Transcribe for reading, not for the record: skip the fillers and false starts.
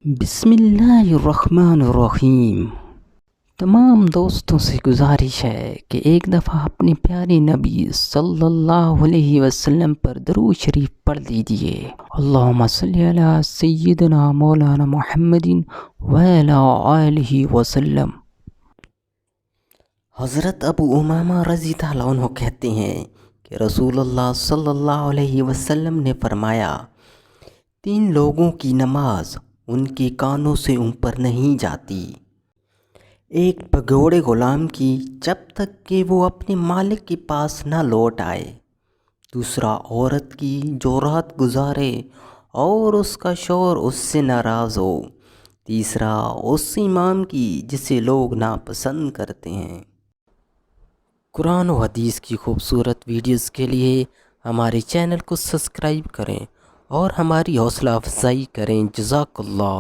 بسم اللہ الرحمن الرحیم۔ تمام دوستوں سے گزارش ہے کہ ایک دفعہ اپنے پیارے نبی صلی اللہ علیہ وسلم پر درود شریف پڑھ لیجئے۔ اللہم صلی علی سیدنا مولانا محمد وعلی آلہ وسلم۔ حضرت ابو امامہ رضی اللہ عنہ کہتے ہیں کہ رسول اللہ صلی اللہ علیہ وسلم نے فرمایا، 3 لوگوں کی نماز ان کے کانوں سے اوپر نہیں جاتی۔ ایک بھگوڑے غلام کی جب تک کہ وہ اپنے مالک کے پاس نہ لوٹ آئے۔ دوسرا عورت کی جو رات گزارے اور اس کا شوہر اس سے ناراض ہو۔ تیسرا اس امام کی جسے لوگ ناپسند کرتے ہیں۔ قرآن و حدیث کی خوبصورت ویڈیوز کے لیے ہمارے چینل کو سبسکرائب کریں اور ہماری حوصلہ افزائی کریں۔ جزاک اللہ۔